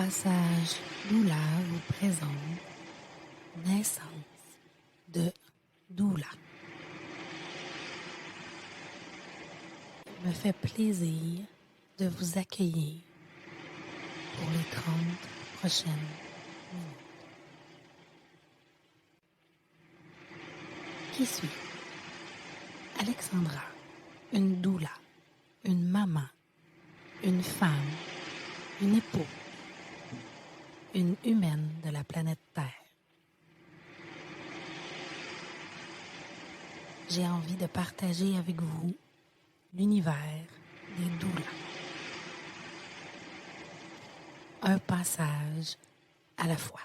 Passage Doula vous présente Naissance de Doula. Il me fait plaisir de vous accueillir pour les 30 prochaines minutes. Qui suis Alexandra, une doula, une maman, une femme, une épouse, une humaine de la planète Terre. J'ai envie de partager avec vous l'univers des doulas. Un passage à la fois.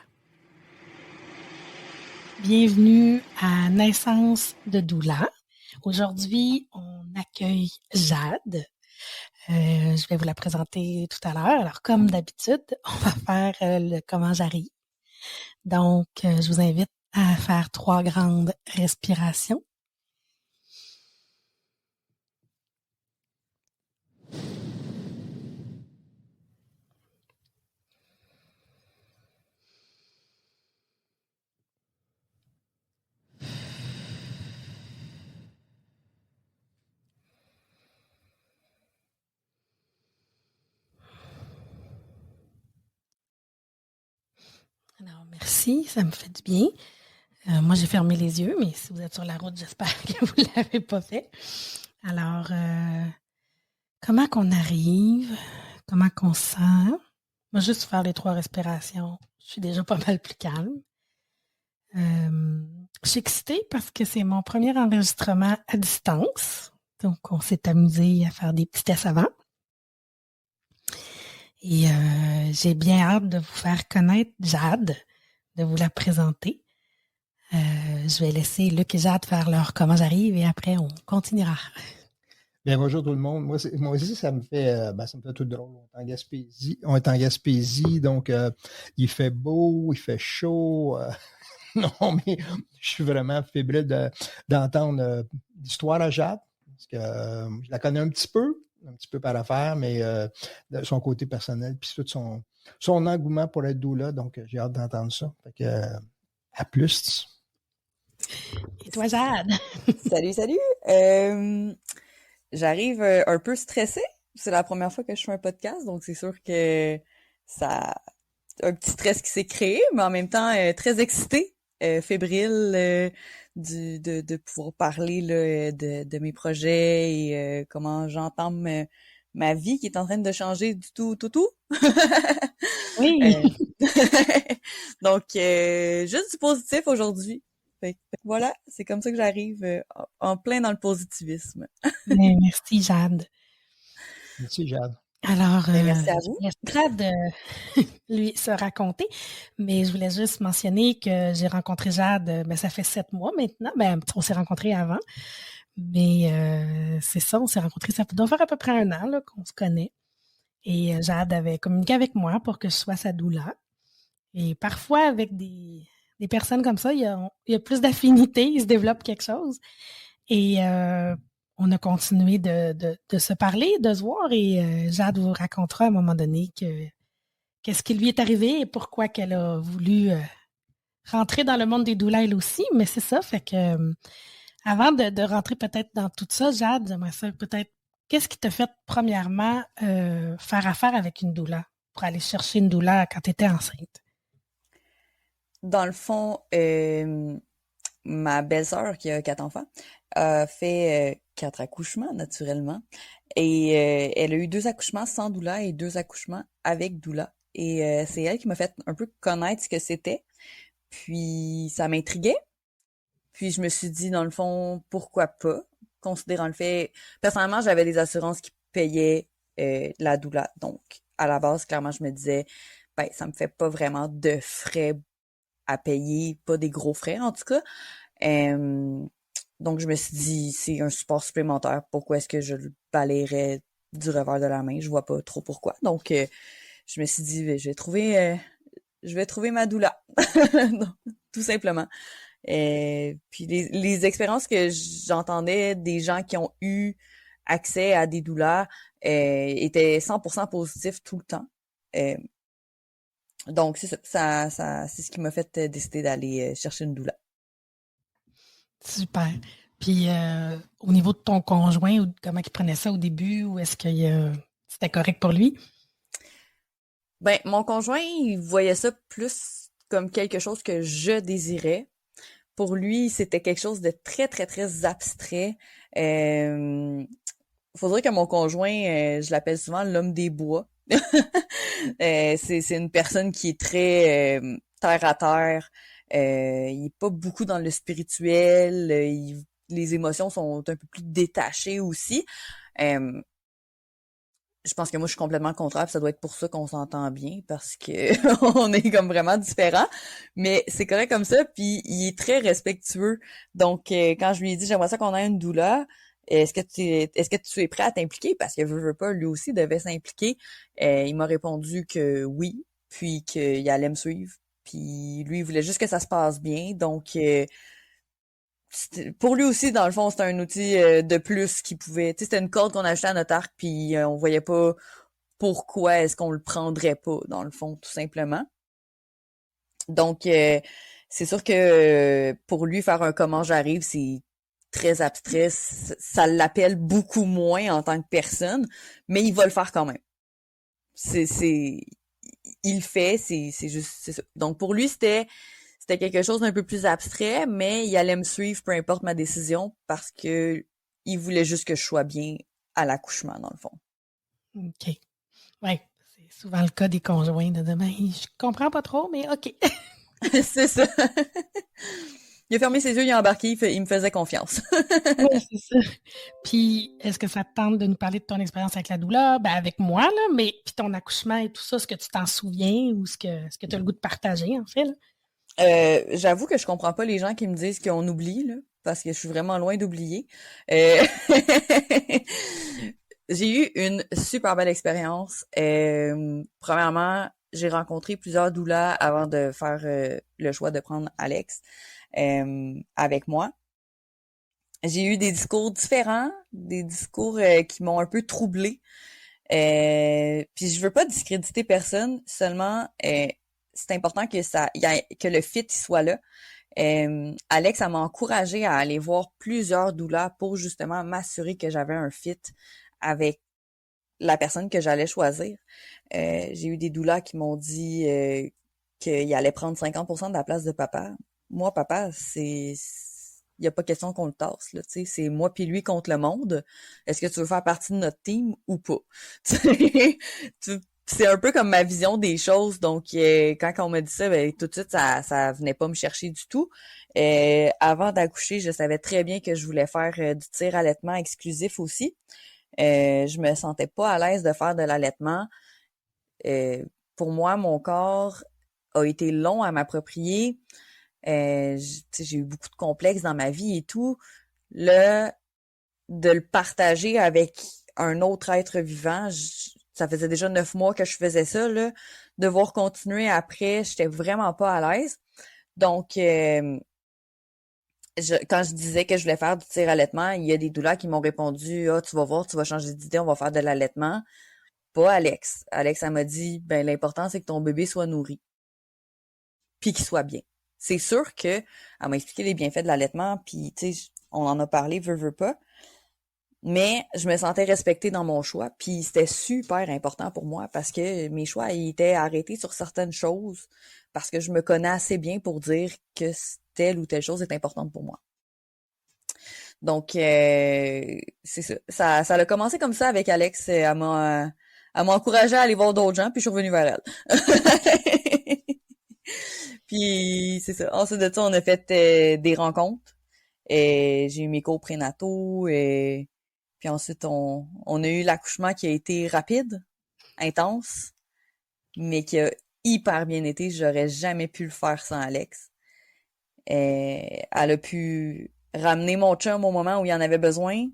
Bienvenue à Naissance de Doula. Aujourd'hui, on accueille Jade. Je vais vous la présenter tout à l'heure. Alors, comme d'habitude, on va faire le comment j'arrive. Donc, je vous invite à faire 3 grandes respirations. Alors, merci, ça me fait du bien. Moi, j'ai fermé les yeux, mais si vous êtes sur la route, j'espère que vous ne l'avez pas fait. Alors, comment qu'on arrive? Comment qu'on se sent? Moi, juste faire les 3 respirations, je suis déjà pas mal plus calme. Je suis excitée parce que c'est mon premier enregistrement à distance. Donc, on s'est amusé à faire des petits tests avant. Et j'ai bien hâte de vous faire connaître Jade, de vous la présenter. Je vais laisser Luc et Jade faire leur comment j'arrive et après, on continuera. Bien, bonjour tout le monde. Moi aussi, ça me fait tout drôle. On est en Gaspésie, donc il fait beau, il fait chaud. Non, mais je suis vraiment fébrile d'entendre l'histoire à Jade, parce que je la connais un petit peu par affaire, mais de son côté personnel, puis tout son engouement pour être doula, donc j'ai hâte d'entendre ça. Fait que, à plus. Et toi, Jade? Salut! J'arrive un peu stressée. C'est la première fois que je fais un podcast, donc c'est sûr que ça un petit stress qui s'est créé, mais en même temps très excitée, fébrile de pouvoir parler là, de mes projets et comment j'entame ma vie qui est en train de changer du tout. Oui. Donc juste du positif aujourd'hui. Fait que voilà, c'est comme ça que j'arrive en plein dans le positivisme. Bien, merci, Jade. Merci, Jade. Alors, Merci à je vous. vous laisse Jade lui se raconter, mais je voulais juste mentionner que j'ai rencontré Jade, ça fait 7 mois maintenant. On s'est rencontrés avant, mais c'est ça, on s'est rencontrés, ça doit faire à peu près 1 an là, qu'on se connaît. Et Jade avait communiqué avec moi pour que je sois sa doula. Et parfois, avec des personnes comme ça, il y a plus d'affinité, il se développe quelque chose. Et on a continué de se parler, de se voir, et Jade vous racontera à un moment donné qu'est-ce qui lui est arrivé et pourquoi qu'elle a voulu rentrer dans le monde des doulas elle aussi. Mais c'est ça, fait que avant de rentrer peut-être dans tout ça, Jade, j'aimerais ça peut-être, qu'est-ce qui t'a fait premièrement faire affaire avec une doula pour aller chercher une doula quand tu étais enceinte? Dans le fond, ma belle-sœur, qui a 4 enfants, a fait 4 accouchements, naturellement. Et elle a eu 2 accouchements sans doula et 2 accouchements avec doula. Et c'est elle qui m'a fait un peu connaître ce que c'était. Puis ça m'intriguait. Puis je me suis dit, dans le fond, pourquoi pas? Considérant le fait... Personnellement, j'avais des assurances qui payaient la doula. Donc, à la base, clairement, je me disais, ça me fait pas vraiment de frais à payer, pas des gros frais en tout cas. Donc je me suis dit, c'est un support supplémentaire, pourquoi est-ce que je le balayerais du revers de la main? Je vois pas trop pourquoi. Donc je me suis dit, je vais trouver ma doula. Non, tout simplement. Puis les expériences que j'entendais des gens qui ont eu accès à des doulas étaient 100% positifs tout le temps. Donc, c'est ça, c'est ce qui m'a fait décider d'aller chercher une doula. Super. Puis, au niveau de ton conjoint, ou comment il prenait ça au début, ou est-ce que c'était correct pour lui? Ben, mon conjoint, il voyait ça plus comme quelque chose que je désirais. Pour lui, c'était quelque chose de très, très, très abstrait. Faudrait que mon conjoint, je l'appelle souvent l'homme des bois. C'est une personne qui est très terre à terre. Il est pas beaucoup dans le spirituel. Les émotions sont un peu plus détachées aussi. Euh, je pense que moi, je suis complètement le contraire, puis ça doit être pour ça qu'on s'entend bien, parce que on est comme vraiment différents. Mais c'est correct comme ça, puis il est très respectueux. Donc, quand je lui ai dit, j'aimerais ça qu'on ait une doula, est-ce que tu es prêt à t'impliquer? Parce que veux pas, lui aussi devait s'impliquer. Il m'a répondu que oui, puis qu'il allait me suivre. Puis lui, il voulait juste que ça se passe bien. Donc, pour lui aussi, dans le fond, c'était un outil de plus qui pouvait. Tu sais, c'était une corde qu'on achetait à notre arc, puis on voyait pas pourquoi est-ce qu'on le prendrait pas, dans le fond, tout simplement. Donc, c'est sûr que pour lui, faire un comment j'arrive, c'est très abstrait. Ça l'appelle beaucoup moins en tant que personne, mais il va le faire quand même. C'est, il le fait, c'est juste, c'est ça. Donc, pour lui, c'était quelque chose d'un peu plus abstrait, mais il allait me suivre peu importe ma décision parce que il voulait juste que je sois bien à l'accouchement, dans le fond. OK. Oui, c'est souvent le cas des conjoints de demain. Je comprends pas trop, mais OK. C'est ça. Il a fermé ses yeux, il a embarqué, il me faisait confiance. Oui, c'est ça. Puis, est-ce que ça te tente de nous parler de ton expérience avec la douleur? Ben, avec moi, là, mais puis ton accouchement et tout ça, est-ce que tu t'en souviens ou ce que tu as le goût de partager, en fait, là? J'avoue que je comprends pas les gens qui me disent qu'on oublie, là, parce que je suis vraiment loin d'oublier. Euh, J'ai eu une super belle expérience. Premièrement, j'ai rencontré plusieurs doulas avant de faire le choix de prendre Alex avec moi. J'ai eu des discours différents, des discours qui m'ont un peu troublée. Puis je veux pas discréditer personne, seulement c'est important que que le fit soit là. Alex, ça m'a encouragé à aller voir plusieurs doulas pour justement m'assurer que j'avais un fit avec la personne que j'allais choisir. J'ai eu des doulas qui m'ont dit qu'il allait prendre 50% de la place de papa. Moi, papa, il n'y a pas question qu'on le tasse, là, tu sais, c'est moi puis lui contre le monde. Est-ce que tu veux faire partie de notre team ou pas? C'est un peu comme ma vision des choses. Donc, quand on m'a dit ça, ben, tout de suite, ça venait pas me chercher du tout. Avant d'accoucher, je savais très bien que je voulais faire du tir allaitement exclusif aussi. Je me sentais pas à l'aise de faire de l'allaitement. Euh, pour moi, mon corps a été long à m'approprier. J'ai eu beaucoup de complexes dans ma vie et tout. Là, de le partager avec un autre être vivant, ça faisait déjà 9 mois que je faisais ça, là. Devoir continuer après, j'étais vraiment pas à l'aise. Donc, quand je disais que je voulais faire du tir allaitement, il y a des doulas qui m'ont répondu, ah, tu vas voir, tu vas changer d'idée, on va faire de l'allaitement. Pas Alex. Alex, elle m'a dit, ben, l'important, c'est que ton bébé soit nourri. Puis qu'il soit bien. C'est sûr que, elle m'a expliqué les bienfaits de l'allaitement, puis, tu sais, on en a parlé, veux pas. Mais je me sentais respectée dans mon choix, puis c'était super important pour moi parce que mes choix ils étaient arrêtés sur certaines choses parce que je me connais assez bien pour dire que telle ou telle chose est importante pour moi. Donc c'est ça. Ça a commencé comme ça avec Alex. Elle m'a encouragée à aller voir d'autres gens, puis je suis revenue vers elle. Puis c'est ça. Ensuite de ça, on a fait des rencontres. Et j'ai eu mes cours prénataux. Et puis ensuite, on a eu l'accouchement qui a été rapide, intense, mais qui a hyper bien été. J'aurais jamais pu le faire sans Alex. Et elle a pu ramener mon chum au moment où il en avait besoin.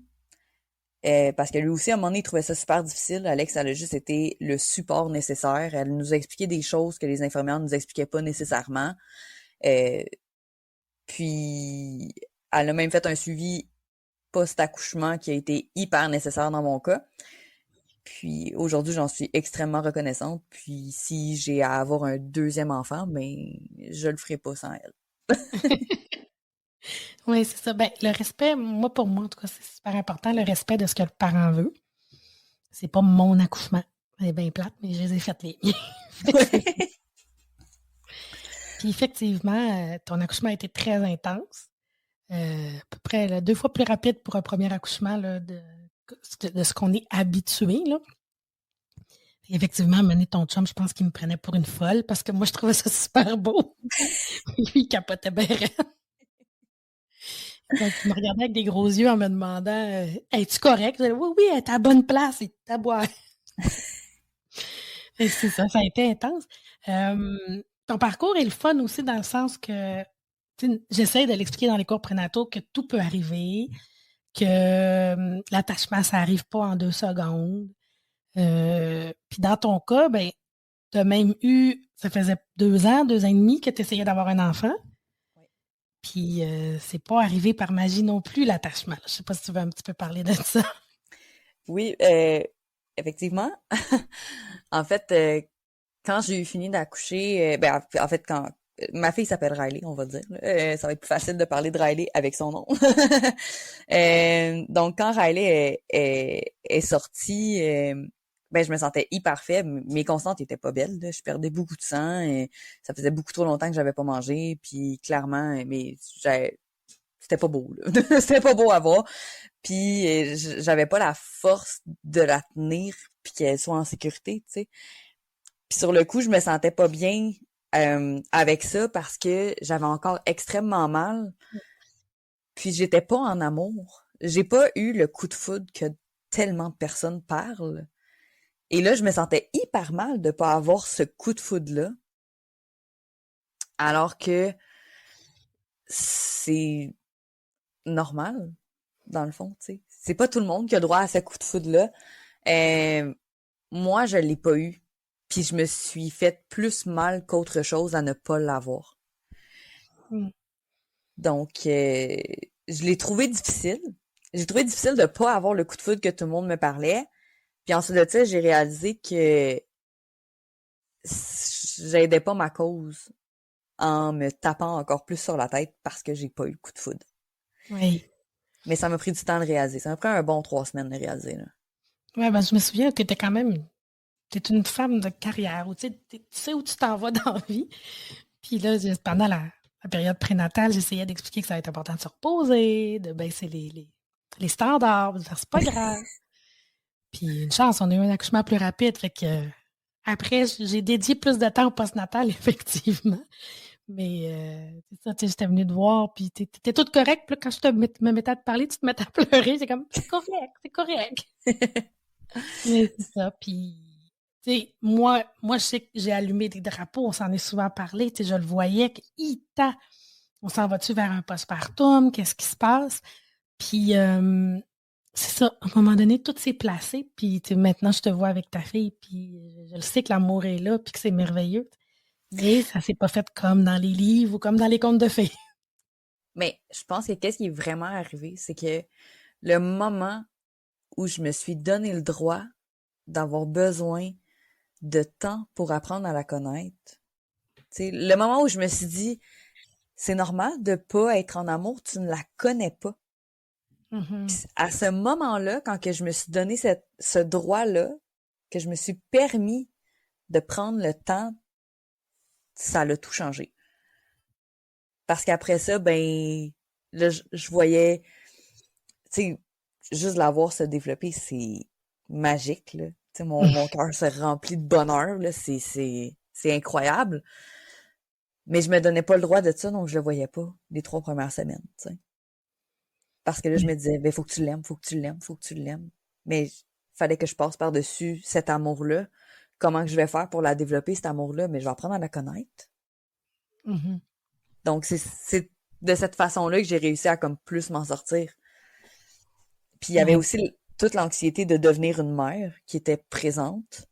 Parce que lui aussi, à un moment donné, il trouvait ça super difficile. Alex, elle a juste été le support nécessaire. Elle nous a expliqué des choses que les infirmières ne nous expliquaient pas nécessairement. Euh, Puis, elle a même fait un suivi post-accouchement qui a été hyper nécessaire dans mon cas. Puis aujourd'hui, j'en suis extrêmement reconnaissante. Puis si j'ai à avoir un deuxième enfant, ben je le ferai pas sans elle. Oui, c'est ça. Ben, le respect, moi, pour moi, en tout cas, c'est super important, le respect de ce que le parent veut. C'est pas mon accouchement. C'est bien plate, mais je les ai faites les miens. Puis effectivement, ton accouchement a été très intense. À peu près là, 2 fois plus rapide pour un premier accouchement là, de ce qu'on est habitué. Là. Et effectivement, mener ton chum, je pense qu'il me prenait pour une folle parce que moi, je trouvais ça super beau. Lui, il capotait bien raide. Donc, il me regardait avec des gros yeux en me demandant Es-tu correct? Je disais, oui, oui, elle est à la bonne place, et à boire. Et c'est ça, ça a été intense. Ton parcours est le fun aussi dans le sens que j'essaie de l'expliquer dans les cours prénataux que tout peut arriver, que l'attachement, ça arrive pas en 2 secondes. Puis dans ton cas, ben, tu as même eu, ça faisait 2 ans, 2 ans et demi que tu essayais d'avoir un enfant. Oui. Puis c'est pas arrivé par magie non plus, l'attachement. Je sais pas si tu veux un petit peu parler de ça. Oui, effectivement. En fait, quand j'ai eu fini d'accoucher, ben en fait quand ma fille s'appelle Riley, on va dire. Là. Ça va être plus facile de parler de Riley avec son nom. Donc quand Riley est sortie, ben je me sentais hyper faible. Mes constantes étaient pas belles. Là. Je perdais beaucoup de sang. Et ça faisait beaucoup trop longtemps que j'avais pas mangé. Puis clairement, mais c'était pas beau. Là. C'était pas beau à voir. Puis j'avais pas la force de la tenir puis qu'elle soit en sécurité, tu sais. Puis sur le coup, je me sentais pas bien avec ça parce que j'avais encore extrêmement mal. Puis j'étais pas en amour. J'ai pas eu le coup de foudre que tellement de personnes parlent. Et là, je me sentais hyper mal de pas avoir ce coup de foudre-là. Alors que c'est normal, dans le fond, tu sais. C'est pas tout le monde qui a droit à ce coup de foudre-là. Moi, je l'ai pas eu. Puis je me suis fait plus mal qu'autre chose à ne pas l'avoir. Mm. Donc, je l'ai trouvé difficile. J'ai trouvé difficile de pas avoir le coup de foudre que tout le monde me parlait. Puis ensuite de ça, j'ai réalisé que j'aidais pas ma cause en me tapant encore plus sur la tête parce que j'ai pas eu le coup de foudre. Oui. Mais ça m'a pris du temps de réaliser. Ça m'a pris un bon 3 semaines de réaliser, là. Ouais, ben, je me souviens, tu étais quand même. Tu es une femme de carrière, où, tu sais où tu t'en vas dans la vie. Puis là, pendant la période prénatale, j'essayais d'expliquer que ça va être important de se reposer, de baisser les standards, de faire c'est pas grave. Puis une chance, on a eu un accouchement plus rapide. Fait que après, j'ai dédié plus de temps au postnatal, effectivement. Mais c'est ça, tu sais, j'étais venue te voir, puis t'étais toute correcte. Puis là, quand me mettais à te parler, tu te mettais à pleurer. C'est comme, c'est correct, c'est correct. Mais c'est ça. Puis, tu sais, moi, je sais que j'ai allumé des drapeaux, on s'en est souvent parlé. Tu sais, je le voyais, on s'en va-tu vers un postpartum? Qu'est-ce qui se passe? Puis, c'est ça, à un moment donné, tout s'est placé. Puis, tu sais, maintenant, je te vois avec ta fille, puis je le sais que l'amour est là, puis que c'est merveilleux. Mais ça s'est pas fait comme dans les livres ou comme dans les contes de fées. Mais je pense que qu'est-ce qui est vraiment arrivé, c'est que le moment où je me suis donné le droit d'avoir besoin de temps pour apprendre à la connaître, tu sais, le moment où je me suis dit, c'est normal de pas être en amour, tu ne la connais pas. Mm-hmm. À ce moment-là, quand que je me suis donné ce droit-là, que je me suis permis de prendre le temps, ça l'a tout changé. Parce qu'après ça, ben, là, je voyais, tu sais, juste la voir se développer, c'est magique, là. Tu sais, mon cœur se remplit de bonheur, là, c'est incroyable. Mais je me donnais pas le droit de ça, donc je le voyais pas les 3 premières semaines, tu sais. Parce que là, je me disais, ben, faut que tu l'aimes, faut que tu l'aimes, faut que tu l'aimes. Mais fallait que je passe par-dessus cet amour-là. Comment que je vais faire pour la développer, cet amour-là? Mais je vais apprendre à la connaître. Mm-hmm. Donc, c'est de cette façon-là que j'ai réussi à comme plus m'en sortir. Puis il y avait Ouais. aussi toute l'anxiété de devenir une mère qui était présente.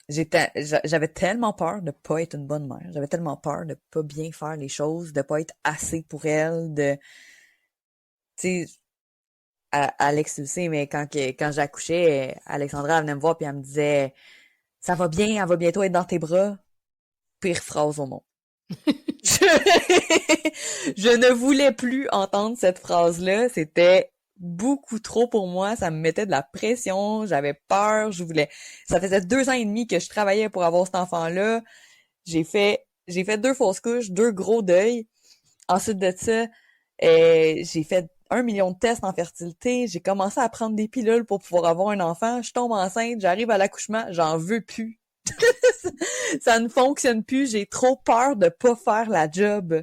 J'avais tellement peur de pas être une bonne mère. J'avais tellement peur de pas bien faire les choses, de pas être assez pour elle, tu sais, Alex le sait, mais quand j'accouchais, Alexandra elle venait me voir puis elle me disait ça va bien, elle va bientôt être dans tes bras. Pire phrase au monde. Je ne voulais plus entendre cette phrase-là. C'était beaucoup trop pour moi. Ça me mettait de la pression. J'avais peur. Ça faisait 2 ans et demi que je travaillais pour avoir cet enfant-là. J'ai fait 2 fausses couches, 2 gros deuils. Ensuite de ça, j'ai fait 1 million de tests en fertilité. J'ai commencé à prendre des pilules pour pouvoir avoir un enfant. Je tombe enceinte. J'arrive à l'accouchement. J'en veux plus. Ça ne fonctionne plus. J'ai trop peur de pas faire la job.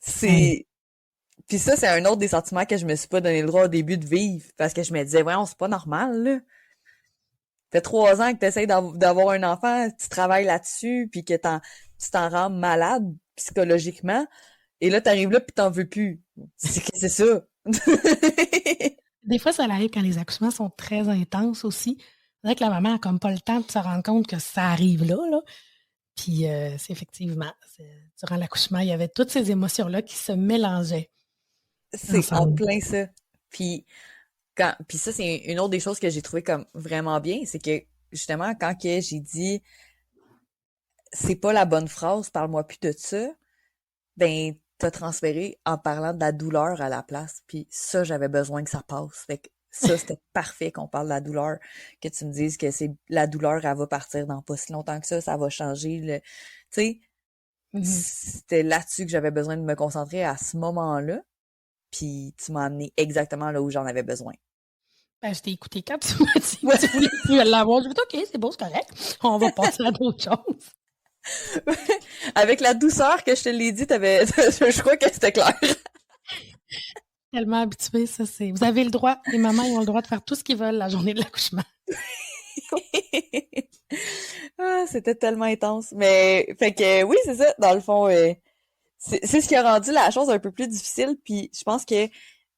Puis ça, c'est un autre des sentiments que je me suis pas donné le droit au début de vivre. Parce que je me disais, voyons, c'est pas normal, là. Ça fait 3 ans que tu essaies d'avoir un enfant, tu travailles là-dessus, puis que tu t'en rends malade psychologiquement. Et là, t'arrives là, puis t'en veux plus. C'est ça. Des fois, ça arrive quand les accouchements sont très intenses aussi. C'est vrai que la maman a comme pas le temps de se rendre compte que ça arrive là. Puis durant l'accouchement, il y avait toutes ces émotions-là qui se mélangeaient C'est en ensemble. plein ça. Puis ça, c'est une autre des choses que j'ai trouvé comme vraiment bien, c'est que justement, quand que j'ai dit c'est pas la bonne phrase, parle-moi plus de ça, ben t'as transféré en parlant de la douleur à la place. Puis ça, j'avais besoin que ça passe. Fait que ça, c'était parfait qu'on parle de la douleur, que tu me dises que c'est la douleur, elle va partir dans pas si longtemps que ça va changer. Tu sais, Mhm. c'était là-dessus que j'avais besoin de me concentrer à ce moment-là. Puis tu m'as amené exactement là où j'en avais besoin. Ben, je t'ai écouté quand tu m'as dit Ouais. que tu voulais plus l'avoir. Je me dit, OK, c'est beau, c'est correct. On va passer à d'autres choses. Avec la douceur que je te l'ai dit, je crois que c'était clair. Tellement habitué, ça, c'est. Vous avez le droit, les mamans, ils ont le droit de faire tout ce qu'ils veulent la journée de l'accouchement. Ah, c'était tellement intense. Mais, fait que, oui, c'est ça. Dans le fond, c'est ce qui a rendu la chose un peu plus difficile. Puis, je pense que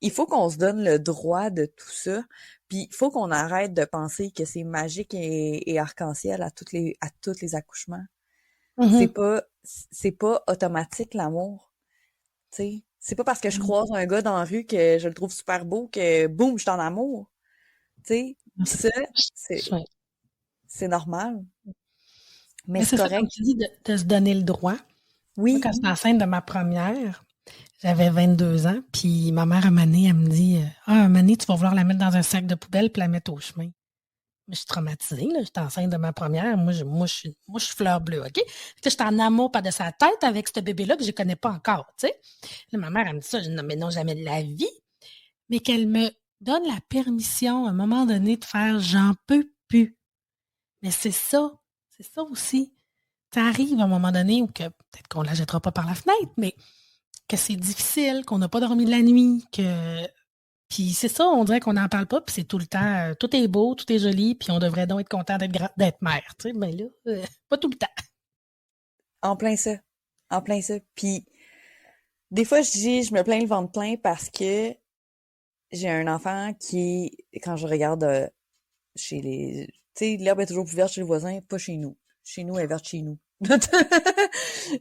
il faut qu'on se donne le droit de tout ça. Puis, il faut qu'on arrête de penser que c'est magique et arc-en-ciel à tous les accouchements. C'est Mhm. pas, c'est pas automatique, l'amour. Tu sais, c'est pas parce que je croise un gars dans la rue que je le trouve super beau que boum, je suis en amour. Tu sais, pis ça, c'est Ouais. c'est normal, mais Mais c'est c'est ça, comme correct. tu dis, de se donner le droit. Moi, Oui. quand j'étais enceinte de ma première, j'avais 22 ans, puis ma mère, à un moment donné, elle me dit Ah, un moment donné, tu vas vouloir la mettre dans un sac de poubelle puis la mettre au chemin. Mais je suis traumatisée, là. J'étais enceinte de ma première. Moi, je suis fleur bleue, OK? Que j'étais en amour par de sa tête avec ce bébé-là que je ne connais pas encore, tu sais. Là, ma mère, elle me dit ça. Je dis non, mais non, jamais de la vie. Mais qu'elle me donne la permission, à un moment donné, de faire j'en peux plus. Mais c'est ça. C'est ça aussi. Ça arrive à un moment donné où que peut-être qu'on la jettera pas par la fenêtre, mais que c'est difficile, qu'on n'a pas dormi de la nuit, que puis c'est ça, on dirait qu'on n'en parle pas, puis c'est tout le temps, tout est beau, tout est joli, puis on devrait donc être content d'être mère, tu sais, mais là, pas tout le temps. En plein ça. En plein ça. Puis des fois, je me plains le ventre plein parce que j'ai un enfant qui, quand je regarde chez les... Tu sais, l'herbe est toujours plus verte chez le voisin, pas chez nous. Chez nous, elle est verte chez nous.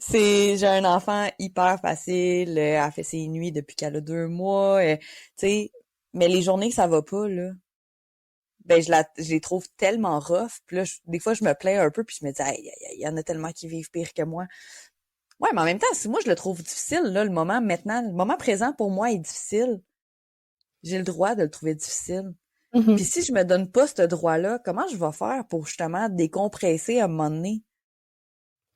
J'ai un enfant hyper facile, elle fait ses nuits depuis qu'elle a 2 mois, tu sais, mais les journées que ça va pas, là, ben je les trouve tellement rough. Puis là, des fois, je me plains un peu, puis je me dis, aïe, aïe, aïe, il y en a tellement qui vivent pire que moi. Ouais, mais en même temps, si moi je le trouve difficile, là, le moment présent pour moi est difficile. J'ai le droit de le trouver difficile. Puis Mhm. si je me donne pas ce droit-là, comment je vais faire pour justement décompresser à un moment donné,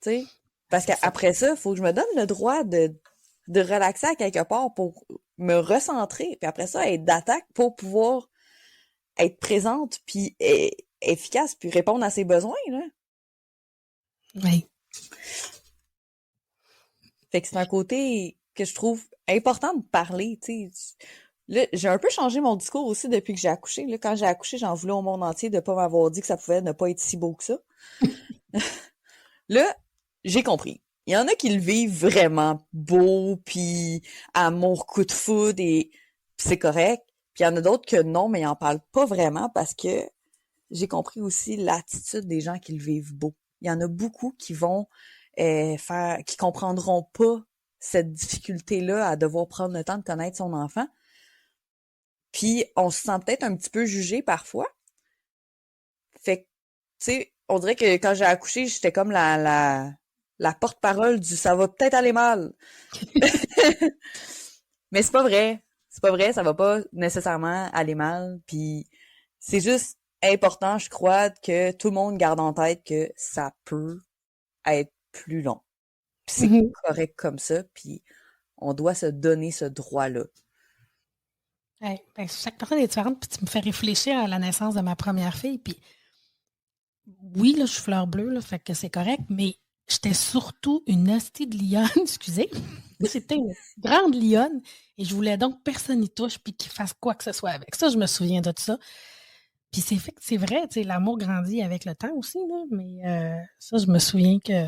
tu sais? Parce C'est ça. qu'après ça, il faut que je me donne le droit de relaxer à quelque part pour me recentrer, puis après ça, être d'attaque pour pouvoir être présente, puis efficace, puis répondre à ses besoins, là. Oui. Fait que c'est un côté que je trouve important de parler, tu sais. Là, j'ai un peu changé mon discours aussi depuis que j'ai accouché. Là, quand j'ai accouché, j'en voulais au monde entier de pas m'avoir dit que ça pouvait ne pas être si beau que ça. Là, j'ai compris. Il y en a qui le vivent vraiment beau, puis amour coup de foudre, et pis c'est correct. Puis il y en a d'autres que non, mais ils en parlent pas vraiment parce que j'ai compris aussi l'attitude des gens qui le vivent beau. Il y en a beaucoup qui vont qui comprendront pas cette difficulté-là à devoir prendre le temps de connaître son enfant. Puis on se sent peut-être un petit peu jugé parfois. Fait que, tu sais, on dirait que quand j'ai accouché, j'étais comme la porte-parole du ça va peut-être aller mal. Mais c'est pas vrai. C'est pas vrai, ça va pas nécessairement aller mal. Puis c'est juste important, je crois, que tout le monde garde en tête que ça peut être plus long. Puis c'est Mhm. correct comme ça, puis on doit se donner ce droit-là. Ouais, ben, chaque personne est différente, puis tu me fais réfléchir à la naissance de ma première fille, puis oui, là, je suis fleur bleue, là, fait que c'est correct, mais j'étais surtout une hostie de lionne, excusez. J'étais une grande lionne et je voulais donc que personne n'y touche puis qu'il fasse quoi que ce soit avec. Ça, je me souviens de ça. Puis c'est fait que c'est vrai, tu sais, l'amour grandit avec le temps aussi, là, mais ça, je me souviens que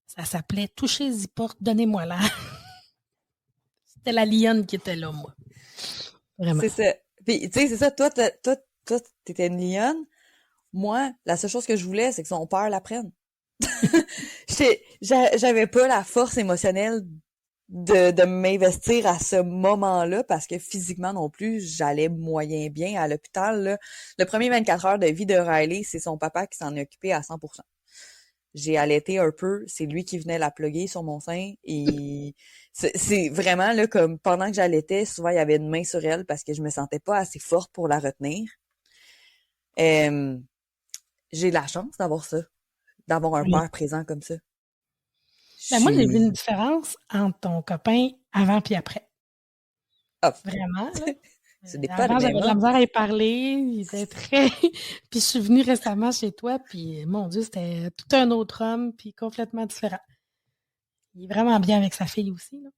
ça s'appelait Touchez-y pas, donnez-moi là. C'était la lionne qui était là, moi. Vraiment. C'est ça. Puis, tu sais, c'est ça, toi, t'étais une lionne. Moi, la seule chose que je voulais, c'est que son père l'apprenne. J'avais pas la force émotionnelle de m'investir à ce moment-là parce que physiquement non plus, j'allais moyen bien à l'hôpital, là. Le premier 24 heures de vie de Riley, c'est son papa qui s'en est occupé à 100%. J'ai allaité un peu, c'est lui qui venait la plugger sur mon sein et c'est vraiment là comme pendant que j'allaitais, souvent il y avait une main sur elle parce que je me sentais pas assez forte pour la retenir. Euh, j'ai la chance d'avoir ça, d'avoir un Oui. père présent comme ça. Je Ben, moi, j'ai vu une suis différence entre ton copain avant puis après. ah, Vraiment, là. ce n'est pas le Avant, j'avais même de la homme. misère à y parler. Il était très. Puis je suis venue récemment chez toi, puis mon Dieu, c'était tout un autre homme, puis complètement différent. Il est vraiment bien avec sa fille aussi, là.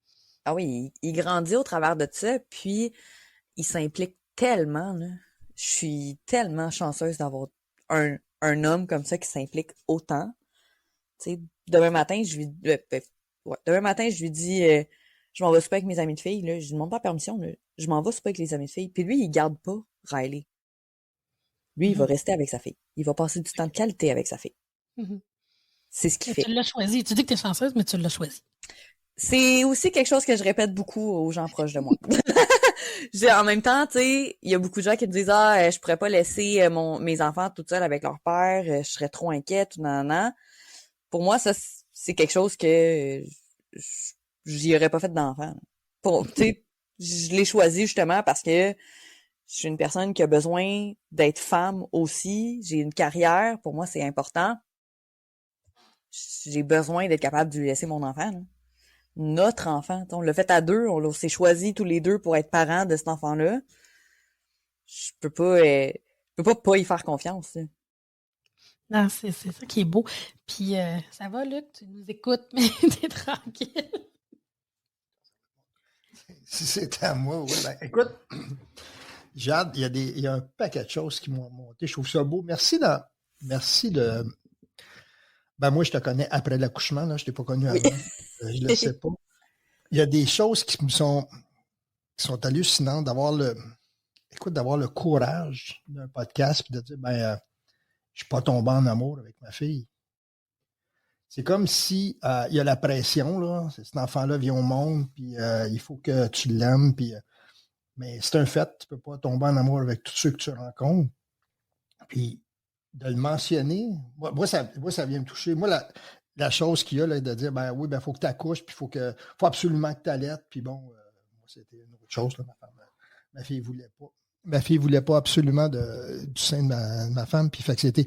Ah oui, il grandit au travers de ça, puis il s'implique tellement, là. Je suis tellement chanceuse d'avoir un homme comme ça qui s'implique autant. Tu sais, demain matin, demain matin, je lui dis, je m'en vais souper avec mes amis de filles, là. Je lui demande pas permission, là. Je m'en vais souper avec les amis de filles. Puis lui, il garde pas Riley. Lui, il va Mhm. rester avec sa fille. Il va passer du temps de qualité avec sa fille. Mhm. C'est ce qu'il Mais tu fait. l'as choisi. Tu dis que tu es chanceuse, mais tu l'as choisi. C'est aussi quelque chose que je répète beaucoup aux gens proches de moi. En même temps, tu sais, il y a beaucoup de gens qui me disent ah, je pourrais pas laisser mes enfants tout seuls avec leur père, je serais trop inquiète, nan, nan. Pour moi, ça c'est quelque chose que j'y aurais pas fait d'enfant. Pour, tu sais, je l'ai choisi justement parce que je suis une personne qui a besoin d'être femme aussi. J'ai une carrière, pour moi c'est important. J'ai besoin d'être capable de lui laisser mon enfant. Là. Notre enfant, on l'a fait à deux, on s'est choisi tous les deux pour être parents de cet enfant-là. Je peux pas y faire confiance. Là. Non, c'est ça qui est beau. Puis ça va, Luc, tu nous écoutes, mais t'es tranquille. Si c'était à moi, oui. Ben, écoute, j'ai hâte, il y a un paquet de choses qui m'ont monté. Je trouve ça beau. Merci de. Ben, moi, je te connais après l'accouchement, là. Je t'ai pas connu Oui. avant. Je le sais pas. Il y a des choses qui sont hallucinantes d'avoir le courage d'un podcast puis de dire, je suis pas tombé en amour avec ma fille. C'est comme si il y a la pression, là. Cet enfant-là vient au monde, puis il faut que tu l'aimes, puis mais c'est un fait, tu peux pas tomber en amour avec tous ceux que tu rencontres. Puis de le mentionner, moi, ça vient me toucher. Moi, la chose qu'il y a, là, de dire, ben oui, ben faut que tu accouches, puis faut absolument que tu allaites, puis bon, moi, c'était une autre chose, là, ma fille voulait pas. Ma fille voulait pas absolument du sein de ma femme, puis fait que c'était.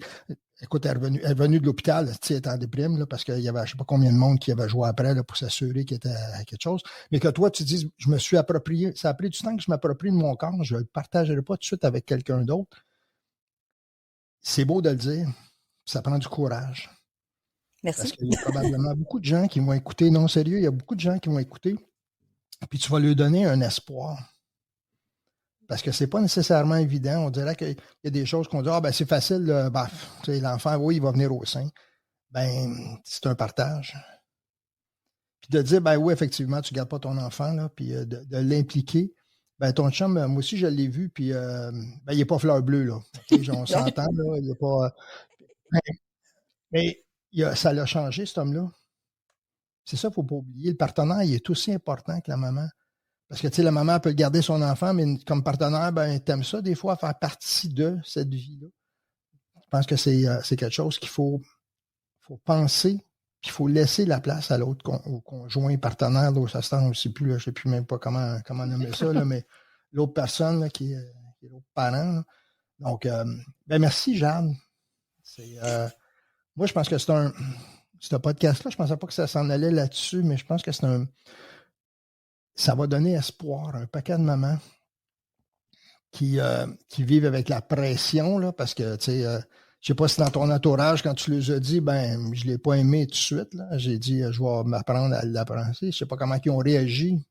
Écoute, elle est revenue de l'hôpital, tu sais, elle était en déprime, là, parce qu'il y avait, je sais pas combien de monde qui avait joué après, là, pour s'assurer qu'il était à quelque chose. Mais que toi, tu dis, je me suis approprié, ça a pris du temps que je m'approprie de mon corps, je le partagerai pas tout de suite avec quelqu'un d'autre. C'est beau de le dire, ça prend du courage. Parce Merci. qu'il y a probablement beaucoup de gens qui vont écouter, non, sérieux, il y a beaucoup de gens qui vont écouter, puis tu vas leur donner un espoir. Parce que c'est pas nécessairement évident. On dirait qu'il y a des choses qu'on dit, ben c'est facile, l'enfant, oui, il va venir au sein. Ben, c'est un partage. Puis de dire, ben oui, effectivement, tu ne gardes pas ton enfant, là, puis de l'impliquer. Ben, ton chum, moi aussi, je l'ai vu, puis ben, il n'est pas fleur bleue, là. Okay, on s'entend, là, il n'est pas. Mais ça l'a changé, cet homme-là. C'est ça, il ne faut pas oublier. Le partenaire, il est aussi important que la maman. Parce que, tu sais, la maman peut garder son enfant, mais comme partenaire, ben, t'aimes ça, des fois, faire partie de cette vie-là. Je pense que c'est quelque chose qu'il faut penser, puis il faut laisser la place à l'autre, au conjoint, partenaire, là, où ça se tend, je ne sais plus même pas comment nommer ça, là, mais l'autre personne là, qui est l'autre parent. Là. Donc, ben merci, Jeanne. Moi, je pense que c'est ce podcast-là, je ne pensais pas que ça s'en allait là-dessus, mais je pense que ça va donner espoir à un paquet de mamans qui vivent avec la pression, là, parce que, tu sais, je sais pas si dans ton entourage, quand tu les as dit, ben, je l'ai pas aimé tout de suite, là. J'ai dit, je vais m'apprendre à l'apprécier. Je sais pas comment ils ont réagi.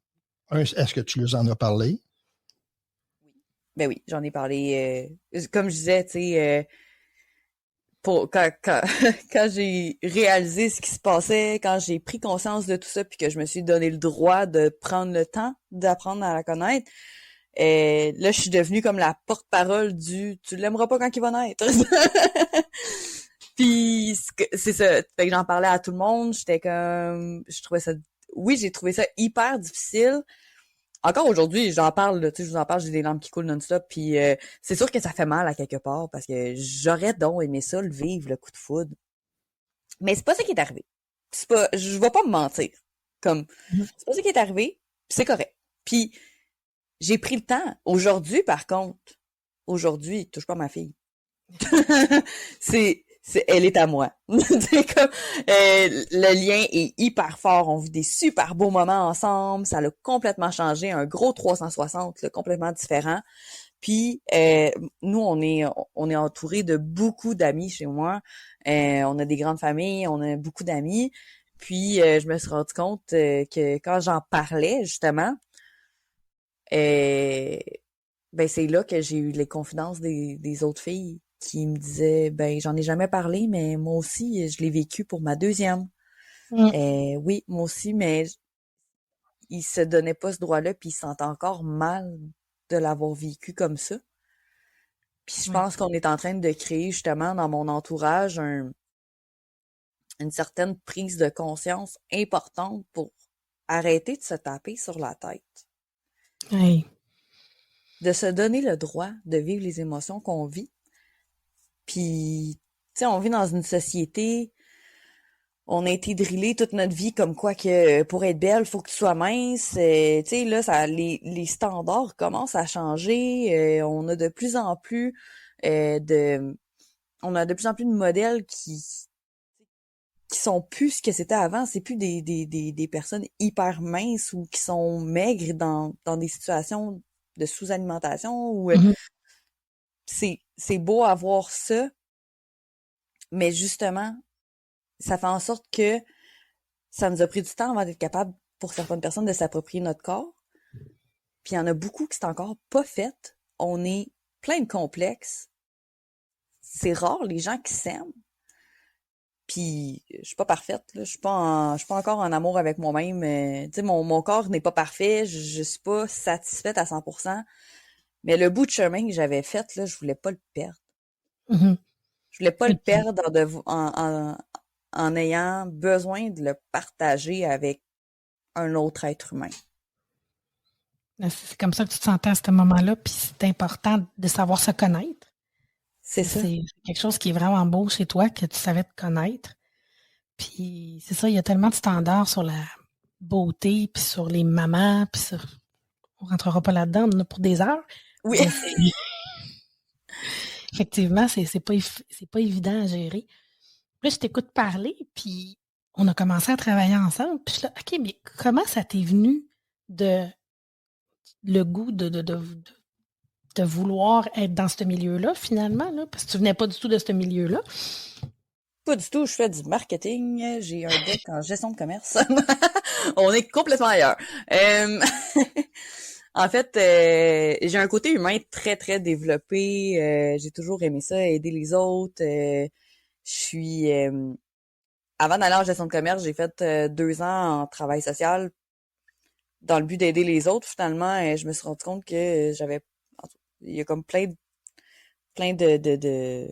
Est-ce que tu les en as parlé? Ben oui, j'en ai parlé. Comme je disais, tu sais, quand j'ai réalisé ce qui se passait, quand j'ai pris conscience de tout ça, puis que je me suis donné le droit de prendre le temps d'apprendre à la connaître, là, je suis devenue comme la porte-parole du « tu l'aimeras pas quand il va naître ». Puis c'est ça, fait que j'en parlais à tout le monde, j'étais comme, j'ai trouvé ça hyper difficile. Encore aujourd'hui, j'en parle, tu sais, je vous en parle, j'ai des larmes qui coulent non-stop, puis c'est sûr que ça fait mal à quelque part, parce que j'aurais donc aimé ça, le vivre, le coup de foudre. Mais c'est pas ça qui est arrivé. Je vais pas me mentir. Comme, c'est pas ça qui est arrivé, puis c'est correct. Puis j'ai pris le temps. Aujourd'hui, touche pas ma fille. Elle est à moi. C'est comme, le lien est hyper fort. On vit des super beaux moments ensemble. Ça l'a complètement changé. Un gros 360, là, complètement différent. Puis, nous, on est entouré de beaucoup d'amis chez moi. On a des grandes familles, on a beaucoup d'amis. Puis, je me suis rendu compte que quand j'en parlais, justement, ben c'est là que j'ai eu les confidences des autres filles qui me disaient, ben j'en ai jamais parlé, mais moi aussi, je l'ai vécu pour ma deuxième. Oui, moi aussi, mais ils se donnaient pas ce droit-là, puis ils se sentent encore mal de l'avoir vécu comme ça. Puis je pense qu'on est en train de créer justement dans mon entourage une certaine prise de conscience importante pour arrêter de se taper sur la tête. Oui. De se donner le droit de vivre les émotions qu'on vit. Puis, tu sais, on vit dans une société, on a été drillé toute notre vie comme quoi que pour être belle, faut que tu sois mince. Tu sais, là, les standards commencent à changer. On a de plus en plus de modèles qui sont plus ce que c'était avant. C'est plus des personnes hyper minces ou qui sont maigres dans des situations de sous-alimentation ou c'est beau avoir ça, mais justement, ça fait en sorte que ça nous a pris du temps avant d'être capable, pour certaines personnes, de s'approprier notre corps. Puis il y en a beaucoup qui c'est encore pas fait. On est plein de complexes. C'est rare les gens qui s'aiment. Puis je suis pas parfaite, là. Je suis pas encore en amour avec moi-même. Tu sais, mon corps n'est pas parfait. Je suis pas satisfaite à 100%. Mais le bout de chemin que j'avais fait, là, je voulais pas le perdre. Je voulais pas le perdre en ayant besoin de le partager avec un autre être humain. C'est comme ça que tu te sentais à ce moment-là, puis c'est important de savoir se connaître. C'est ça. C'est quelque chose qui est vraiment beau chez toi, que tu savais te connaître. Puis c'est ça, il y a tellement de standards sur la beauté, puis sur les mamans, puis sur... On rentrera pas là-dedans, on en a pour des heures. Oui. Effectivement, c'est pas évident à gérer. Là, je t'écoute parler, puis on a commencé à travailler ensemble. Puis je suis là, OK, mais comment ça t'est venu le goût de vouloir être dans ce milieu-là, finalement, là? Parce que tu venais pas du tout de ce milieu-là. Pas du tout, je fais du marketing, j'ai un deck en gestion de commerce. On est complètement ailleurs. En fait, j'ai un côté humain très, très développé. J'ai toujours aimé ça, aider les autres. Je suis... avant d'aller en gestion de commerce, j'ai fait 2 ans en travail social dans le but d'aider les autres. Finalement, je me suis rendu compte que il y a comme plein de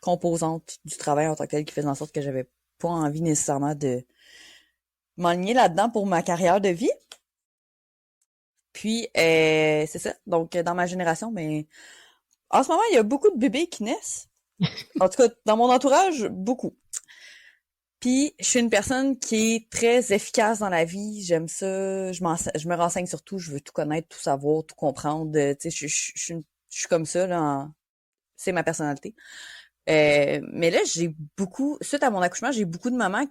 composantes du travail en tant que tel qui faisaient en sorte que j'avais pas envie nécessairement de m'enligner là-dedans pour ma carrière de vie. Puis, c'est ça. Donc, dans ma génération, mais en ce moment, il y a beaucoup de bébés qui naissent. En tout cas, dans mon entourage, beaucoup. Puis, je suis une personne qui est très efficace dans la vie. J'aime ça. Je me renseigne sur tout. Je veux tout connaître, tout savoir, tout comprendre. Tu sais, je suis comme ça, là. C'est ma personnalité. Mais là, suite à mon accouchement, j'ai beaucoup de mamans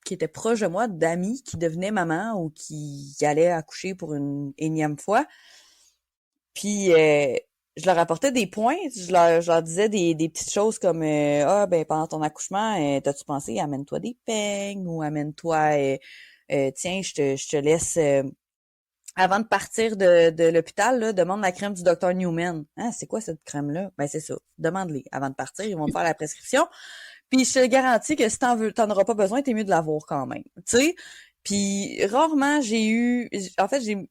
qui étaient proches de moi, d'amis qui devenaient mamans ou qui allaient accoucher pour une énième fois. Puis, je leur apportais des points, je leur disais des petites choses comme ah ben pendant ton accouchement, t'as-tu pensé amène-toi des peignes ou amène-toi tiens, je te laisse avant de partir de l'hôpital, là, demande la crème du docteur Newman. Hein, c'est quoi cette crème-là? Ben c'est ça. Demande-les avant de partir, ils vont te faire la prescription. Puis je te garantis que si t'en auras pas besoin, t'es mieux de l'avoir quand même. Tu sais? Puis rarement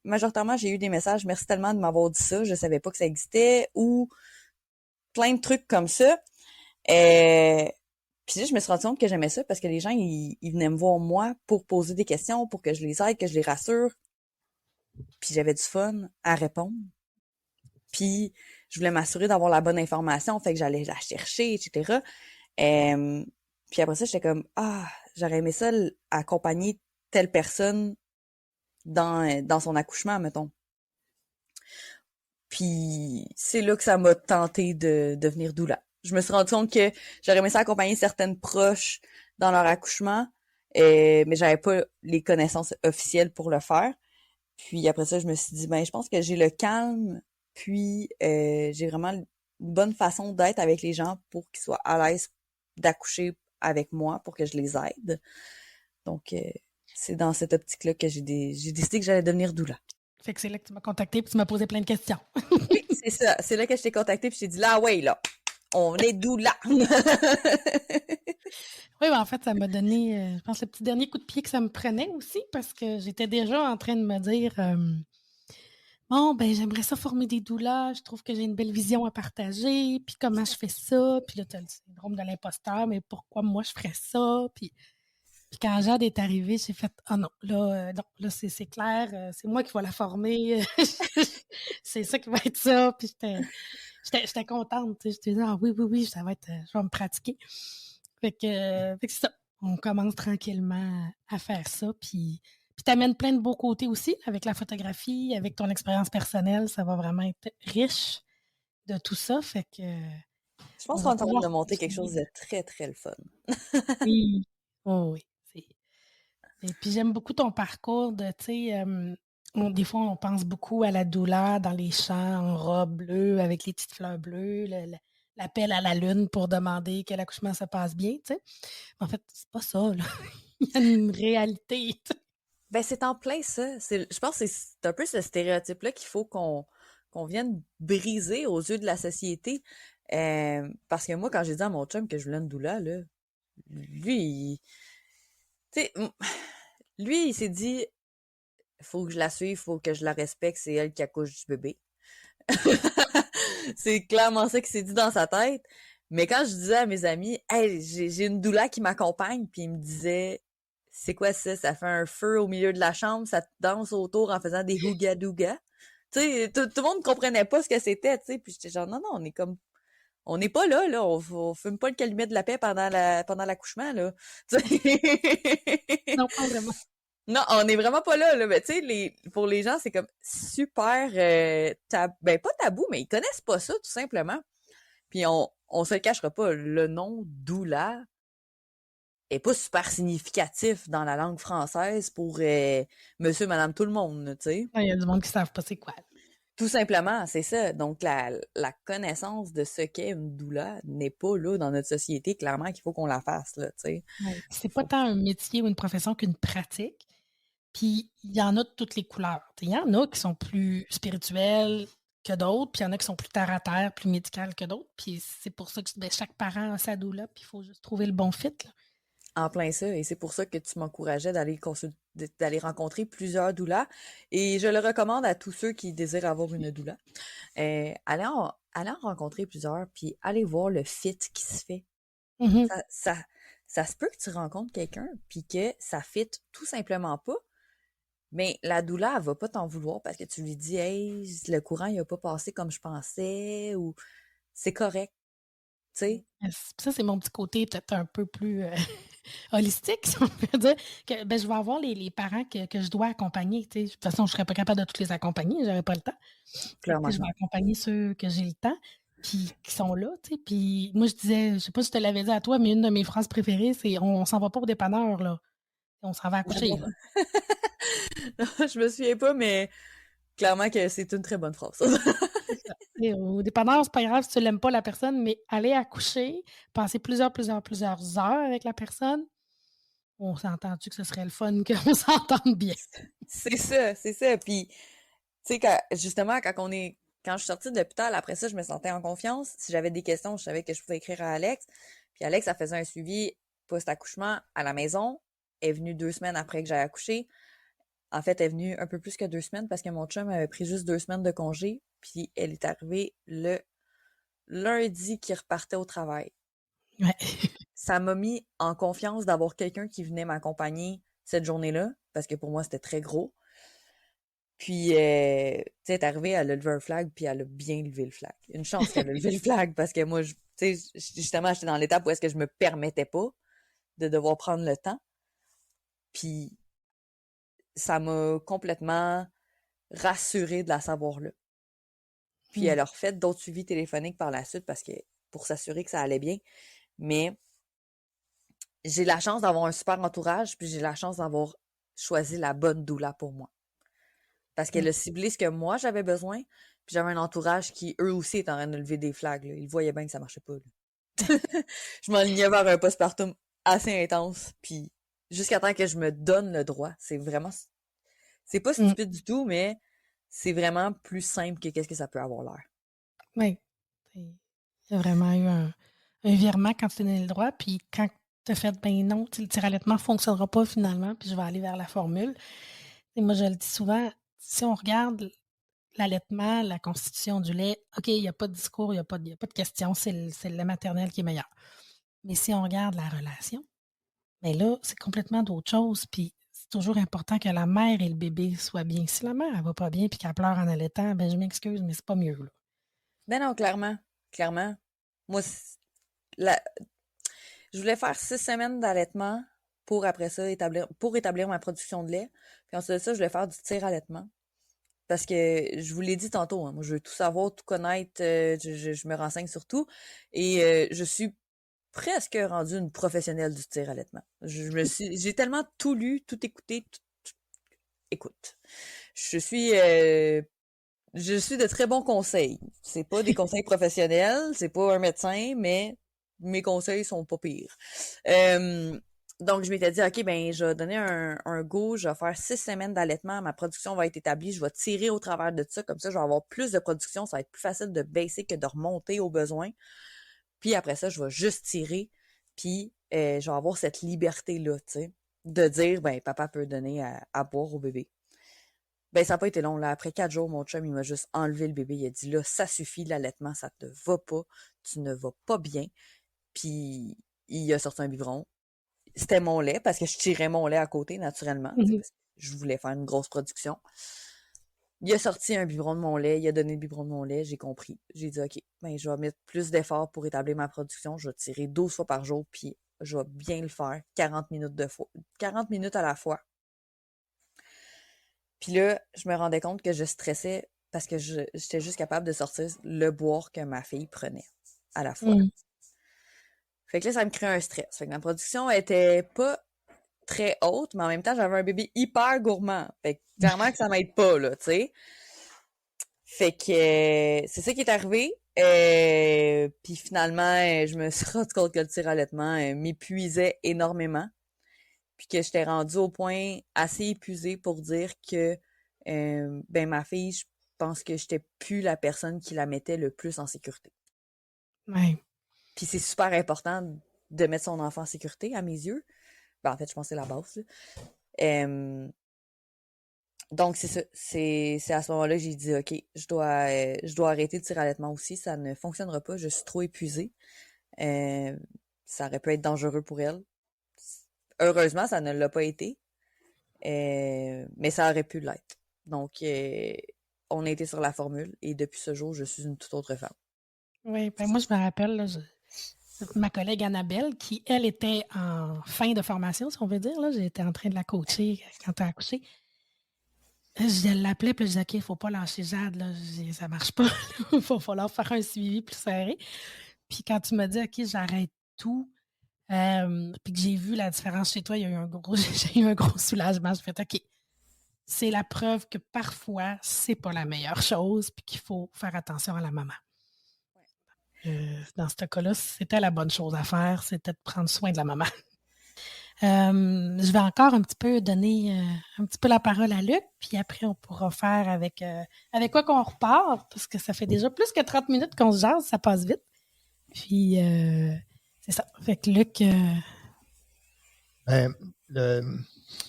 majoritairement j'ai eu des messages, merci tellement de m'avoir dit ça, je savais pas que ça existait, ou plein de trucs comme ça. Puis là, je me suis rendu compte que j'aimais ça parce que les gens, ils venaient me voir moi pour poser des questions, pour que je les aide, que je les rassure. Puis j'avais du fun à répondre. Puis je voulais m'assurer d'avoir la bonne information, fait que j'allais la chercher, etc. Puis après ça, j'étais comme, j'aurais aimé ça accompagner telle personne dans son accouchement, mettons. Puis c'est là que ça m'a tenté de devenir doula. Je me suis rendu compte que j'aurais aimé ça accompagner certaines proches dans leur accouchement, mais j'avais pas les connaissances officielles pour le faire. Puis après ça, je me suis dit, ben je pense que j'ai le calme, puis j'ai vraiment une bonne façon d'être avec les gens pour qu'ils soient à l'aise d'accoucher avec moi, pour que je les aide. Donc, c'est dans cette optique-là que j'ai décidé que j'allais devenir doula. Fait que c'est là que tu m'as contacté puis tu m'as posé plein de questions. Oui, c'est ça. C'est là que je t'ai contacté puis je t'ai dit, là, ouais, là, on est doula. Oui, ben en fait, ça m'a donné, je pense, le petit dernier coup de pied que ça me prenait aussi parce que j'étais déjà en train de me dire bon, ben j'aimerais ça former des doulas, je trouve que j'ai une belle vision à partager, puis comment je fais ça, puis là, tu as le syndrome de l'imposteur, mais pourquoi moi je ferais ça, puis quand Jade est arrivée, j'ai fait ah non, non, là c'est clair, c'est moi qui vais la former, c'est ça qui va être ça, puis j'étais contente, tu sais, je te disais ah oui, ça va être, je vais me pratiquer. Fait que c'est ça. On commence tranquillement à faire ça. Puis t'amènes plein de beaux côtés aussi avec la photographie, avec ton expérience personnelle. Ça va vraiment être riche de tout ça. Fait que Je pense on qu'on va est en train pouvoir de monter quelque chose continuer. de très, très le fun. Oui. Oh, oui. Et puis j'aime beaucoup ton parcours de, tu sais, des fois on pense beaucoup à la douleur dans les champs en robe bleue avec les petites fleurs bleues, l'appel à la lune pour demander que l'accouchement se passe bien, tu sais. En fait, c'est pas ça, là. Il y a une réalité. Ben, c'est en plein ça. Je pense que c'est un peu ce stéréotype-là qu'il faut qu'on vienne briser aux yeux de la société. Parce que moi, quand j'ai dit à mon chum que je voulais une doula, là, lui, tu sais, lui, il s'est dit, faut que je la suive, faut que je la respecte, c'est elle qui accouche du bébé. C'est clairement ça qui s'est dit dans sa tête. Mais quand je disais à mes amis, hey, j'ai une doula qui m'accompagne, puis il me disait, c'est quoi ça? Ça fait un feu au milieu de la chambre, ça te danse autour en faisant des houga-douga. Tu sais, tout le monde comprenait pas ce que c'était, tu sais. Puis j'étais genre, non, non, on n'est pas là, on fume pas le calumet de la paix pendant l'accouchement, là. Tu sais. Non, pas vraiment. Non, on n'est vraiment pas là. Mais tu sais, pour les gens, c'est comme super ben pas tabou, mais ils connaissent pas ça, tout simplement. Puis on se le cachera pas, le nom doula est pas super significatif dans la langue française pour monsieur, madame, tout le monde, tu sais. Il y a du monde qui ne savent pas c'est quoi. Tout simplement, c'est ça. Donc, la connaissance de ce qu'est une doula n'est pas là dans notre société. Clairement qu'il faut qu'on la fasse, là, tu sais. Ouais. C'est pas tant un métier ou une profession qu'une pratique. Puis il y en a de toutes les couleurs. Il y en a qui sont plus spirituels que d'autres, puis il y en a qui sont plus terre à terre, plus médicales que d'autres. Puis c'est pour ça que chaque parent a sa doula, puis il faut juste trouver le bon fit, là. En plein ça, et c'est pour ça que tu m'encourageais d'aller rencontrer plusieurs doulas. Et je le recommande à tous ceux qui désirent avoir une doula. Allez en rencontrer plusieurs, puis allez voir le fit qui se fait. Mm-hmm. Ça se peut que tu rencontres quelqu'un, puis que ça fit tout simplement pas. Mais la doula, elle va pas t'en vouloir parce que tu lui dis, hey, le courant, il a pas passé comme je pensais, ou c'est correct, tu sais. Ça, c'est mon petit côté peut-être un peu plus holistique, si on peut dire. Que, ben, je vais avoir les parents que je dois accompagner. Tu sais. De toute façon, je ne serais pas capable de tous les accompagner, j'aurais pas le temps. Fait que, tu Clairement sais, que je vais non. accompagner ceux que j'ai le temps, puis qui sont là. Tu sais. Puis moi, je disais, je sais pas si je te l'avais dit à toi, mais une de mes phrases préférées, c'est on s'en va pas au dépanneur, là. On s'en va accoucher, là. Je me souviens pas, mais clairement que c'est une très bonne phrase. C'est ça. Et au dépanneur, c'est pas grave si tu l'aimes pas la personne, mais aller accoucher, passer plusieurs heures avec la personne, on s'entend-tu que ce serait le fun qu'on s'entende bien? C'est ça, c'est ça. Puis, tu sais, justement, quand je suis sortie de l'hôpital, après ça, je me sentais en confiance. Si j'avais des questions, je savais que je pouvais écrire à Alex. Puis Alex, elle faisait un suivi post-accouchement à la maison. Elle est venue 2 semaines après que j'ai accouché. En fait, elle est venue un peu plus que 2 semaines parce que mon chum avait pris juste 2 semaines de congé. Puis elle est arrivée le lundi qui repartait au travail. Ouais. Ça m'a mis en confiance d'avoir quelqu'un qui venait m'accompagner cette journée-là, parce que pour moi, c'était très gros. Puis, tu sais, elle est arrivée, elle a levé un flag, puis elle a bien levé le flag. Une chance qu'elle a levé le flag, parce que moi, tu sais, justement, j'étais dans l'étape où est-ce que je me permettais pas de devoir prendre le temps. Puis, ça m'a complètement rassurée de la savoir là. Puis, Hmm. elle a refait d'autres suivis téléphoniques par la suite, parce que pour s'assurer que ça allait bien. Mais j'ai la chance d'avoir un super entourage, puis j'ai la chance d'avoir choisi la bonne doula pour moi. Parce qu'elle Ouais. a ciblé ce que moi j'avais besoin, puis j'avais un entourage qui, eux aussi, étaient en train de lever des flags. Là. Ils voyaient bien que ça marchait pas. Là. Je m'enlignais vers un postpartum assez intense, puis jusqu'à temps que je me donne le droit. C'est pas Hmm. stupide du tout, mais c'est vraiment plus simple que qu'est-ce que ça peut avoir l'air. Ouais. Il y a vraiment eu un virement quand tu t'es donné le droit, puis quand tu as fait, ben non, tu sais, le tir-allaitement ne fonctionnera pas finalement, puis je vais aller vers la formule. Et moi, je le dis souvent, si on regarde l'allaitement, la constitution du lait, OK, il n'y a pas de discours, il y a pas de question, c'est le lait maternel qui est meilleur. Mais si on regarde la relation, mais là, c'est complètement d'autre chose. Puis c'est toujours important que la mère et le bébé soient bien. Si la mère, elle va pas bien puis qu'elle pleure en allaitant, ben je m'excuse, mais c'est pas mieux, là. Ben non, clairement. Clairement. Moi, la- je voulais faire 6 semaines d'allaitement pour établir ma production de lait. Puis ensuite de ça, je voulais faire du tir-allaitement. Parce que je vous l'ai dit tantôt, hein, moi je veux tout savoir, tout connaître, je me renseigne sur tout. Et je suis presque rendue une professionnelle du tir-allaitement. J'ai tellement tout lu, tout écouté, écoute. Je suis euh, je suis de très bons conseils. C'est pas des conseils professionnels, c'est pas un médecin, mais mes conseils sont pas pires. Euh, donc, je m'étais dit, OK, ben, je vais donner un go, je vais faire 6 semaines d'allaitement, ma production va être établie, je vais tirer au travers de ça, comme ça, je vais avoir plus de production, ça va être plus facile de baisser que de remonter aux besoins. Puis après ça, je vais juste tirer, puis je vais avoir cette liberté-là, tu sais, de dire, ben, papa peut donner à boire au bébé. Ben, ça n'a pas été long, là. Après 4 jours, mon chum, il m'a juste enlevé le bébé. Il a dit, là, ça suffit, l'allaitement, ça te va pas. Tu ne vas pas bien. Puis, il a sorti un biberon. C'était mon lait, parce que je tirais mon lait à côté, naturellement. Mhm. Parce que je voulais faire une grosse production. Il a sorti un biberon de mon lait. Il a donné le biberon de mon lait. J'ai compris. J'ai dit, OK, ben, je vais mettre plus d'efforts pour établir ma production. Je vais tirer 12 fois par jour, puis je vais bien le faire. 40 minutes 40 minutes à la fois. Puis là, je me rendais compte que je stressais parce que j'étais juste capable de sortir le boire que ma fille prenait à la fois. Mhm. Fait que là, ça me crée un stress. Fait que ma production était pas très haute, mais en même temps, j'avais un bébé hyper gourmand. Fait que clairement que ça m'aide pas, là, tu sais. Fait que c'est ça qui est arrivé. Puis finalement, je me suis rendu compte que le tir-allaitement m'épuisait énormément. Puis que j'étais rendue au point assez épuisée pour dire que ben ma fille, je pense que j'étais plus la personne qui la mettait le plus en sécurité. Ouais. Puis c'est super important de mettre son enfant en sécurité à mes yeux. Ben, en fait, je pense que c'est la base. Là. Donc c'est ça. C'est à ce moment-là que j'ai dit OK, je dois arrêter de tirer allaitement aussi. Ça ne fonctionnera pas. Je suis trop épuisée. Euh, Ça aurait pu être dangereux pour elle. Heureusement, ça ne l'a pas été. Mais ça aurait pu l'être. Donc, on a été sur la formule et depuis ce jour, je suis une toute autre femme. Oui, ben moi, je me rappelle, là, ma collègue Annabelle, qui, elle, était en fin de formation, si on veut dire. Là, j'étais en train de la coacher quand elle a accouché. Je l'appelais, puis je disais, OK, il ne faut pas lâcher Jade, là. Ça ne marche pas. Il va falloir faire un suivi plus serré. Puis quand tu m'as dit, OK, j'arrête tout, puis que j'ai vu la différence chez toi, il y a eu j'ai eu un gros soulagement. Je fait, OK, c'est la preuve que parfois, c'est pas la meilleure chose, puis qu'il faut faire attention à la maman. Dans ce cas-là, c'était la bonne chose à faire, c'était de prendre soin de la maman. Je vais encore un petit peu donner un petit peu la parole à Luc, puis après, on pourra faire avec quoi qu'on repart, parce que ça fait déjà plus que 30 minutes qu'on se jase, ça passe vite. Puis, c'est ça. Fait que Luc...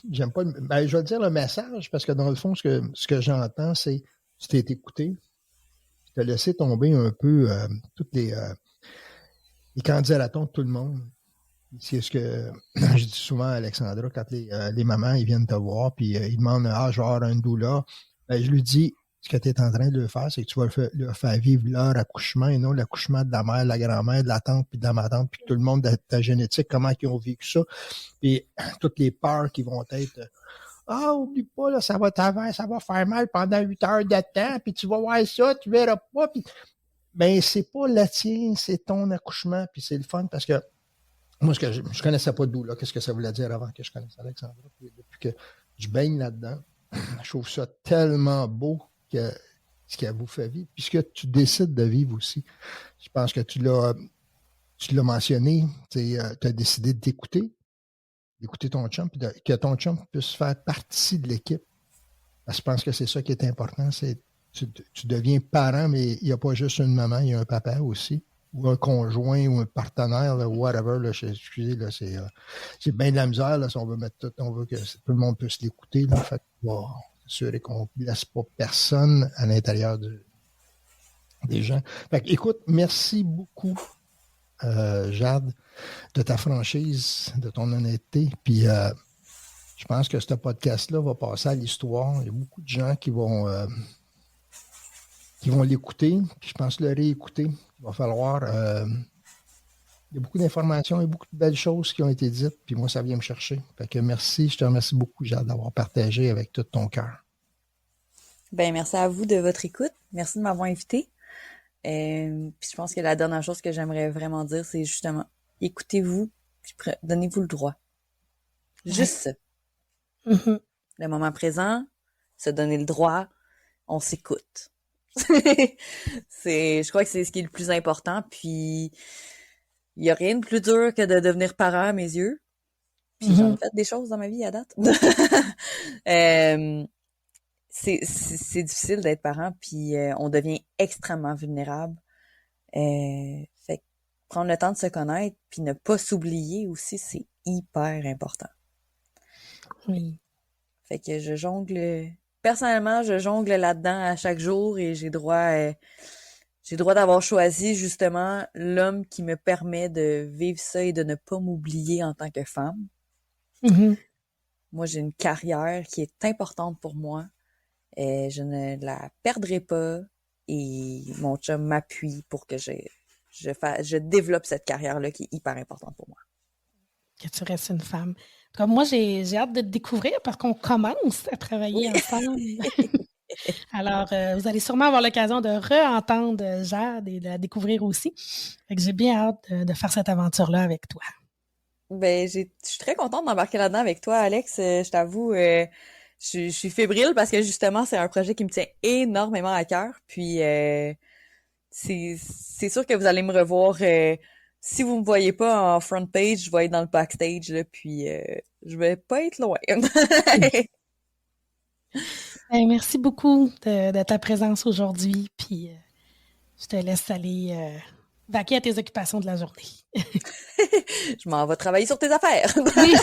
j'aime pas... je vais dire le message, parce que dans le fond, ce que j'entends, c'est tu t'es écouté, tu as laissé tomber un peu toutes les candidatons de tout le monde. C'est ce que je dis souvent à Alexandra quand les mamans ils viennent te voir puis ils demandent je vais avoir un doula. Ben, je lui dis ce que tu es en train de le faire, c'est que tu vas leur faire vivre leur accouchement et non l'accouchement de la mère, de la grand-mère, de la tante puis de la ma-tante puis tout le monde de ta génétique, comment ils ont vécu ça. Puis toutes les peurs qui vont être oublie pas, là, ça va faire mal pendant 8 heures de temps, puis tu vas voir ça, tu verras pas. Puis ben, c'est pas la tienne, c'est ton accouchement, puis c'est le fun parce que moi, je connaissais pas de doula. Qu'est-ce que ça voulait dire avant que je connaisse Alexandra? Puis depuis que je baigne là-dedans, je trouve ça tellement beau que ce qu'elle vous fait vivre. Puis ce que tu décides de vivre aussi. Je pense que tu l'as mentionné. Tu as décidé d'écouter ton chum, puis que ton chum puisse faire partie de l'équipe. Parce que je pense que c'est ça qui est important. C'est tu deviens parent, mais il n'y a pas juste une maman, il y a un papa aussi. Ou un conjoint ou un partenaire, là, whatever, là, excusez, là, c'est bien de la misère, là, si on veut mettre tout, on veut que tout le monde puisse l'écouter, là, fait qu'on va s'assurer qu'on ne laisse pas personne à l'intérieur des gens. Fait que, écoute, merci beaucoup, Jade, de ta franchise, de ton honnêteté, puis je pense que ce podcast-là va passer à l'histoire. Il y a beaucoup de gens qui vont l'écouter, puis je pense le réécouter. Il va falloir... il y a beaucoup d'informations et beaucoup de belles choses qui ont été dites, puis moi, ça vient me chercher. Fait que merci, je te remercie beaucoup, Jade, d'avoir partagé avec tout ton cœur. Ben, merci à vous de votre écoute. Merci de m'avoir invité. Puis je pense que la dernière chose que j'aimerais vraiment dire, c'est justement, écoutez-vous, puis donnez-vous le droit. Juste ça. Mm-hmm. Le moment présent, se donner le droit, on s'écoute. Je crois que c'est ce qui est le plus important, puis il y a rien de plus dur que de devenir parent à mes yeux. Puis j'en ai fait des choses dans ma vie à date. C'est difficile d'être parent, puis on devient extrêmement vulnérable. Fait que prendre le temps de se connaître, puis ne pas s'oublier aussi, c'est hyper important. Oui. Fait que je jongle... Personnellement, je jongle là-dedans à chaque jour et j'ai droit d'avoir choisi justement l'homme qui me permet de vivre ça et de ne pas m'oublier en tant que femme. Mm-hmm. Moi, j'ai une carrière qui est importante pour moi. Je ne la perdrai pas et mon chum m'appuie pour que je développe cette carrière-là qui est hyper importante pour moi. Que tu restes une femme. Comme moi, j'ai hâte de te découvrir parce qu'on commence à travailler ensemble. Alors, vous allez sûrement avoir l'occasion de re-entendre Jade et de la découvrir aussi. Fait que j'ai bien hâte de faire cette aventure-là avec toi. Ben, je suis très contente d'embarquer là-dedans avec toi, Alex. Je t'avoue, je suis fébrile parce que justement, c'est un projet qui me tient énormément à cœur. Puis, c'est sûr que vous allez me revoir. Si vous me voyez pas en front page, je vais être dans le backstage, là, puis je vais pas être loin. Merci beaucoup de ta présence aujourd'hui. Puis, je te laisse aller vaquer à tes occupations de la journée. Je m'en vais travailler sur tes affaires. Oui,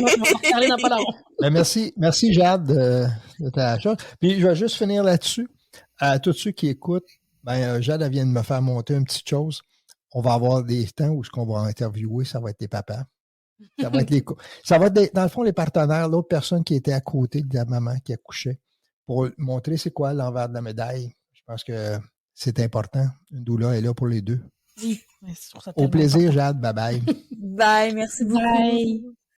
on va parler dans pas long. Ben merci Jade de ta chose. Puis je vais juste finir là-dessus. À tous ceux qui écoutent, Jade elle vient de me faire monter une petite chose. On va avoir des temps où ce qu'on va interviewer, ça va être tes papas. Ça va être, dans le fond, les partenaires, l'autre personne qui était à côté de la maman qui accouchait, pour montrer c'est quoi l'envers de la médaille. Je pense que c'est important. Une doula est là pour les deux. Oui, je trouve ça Au tellement plaisir, important. Jade. Bye bye. Bye, merci beaucoup. Bye.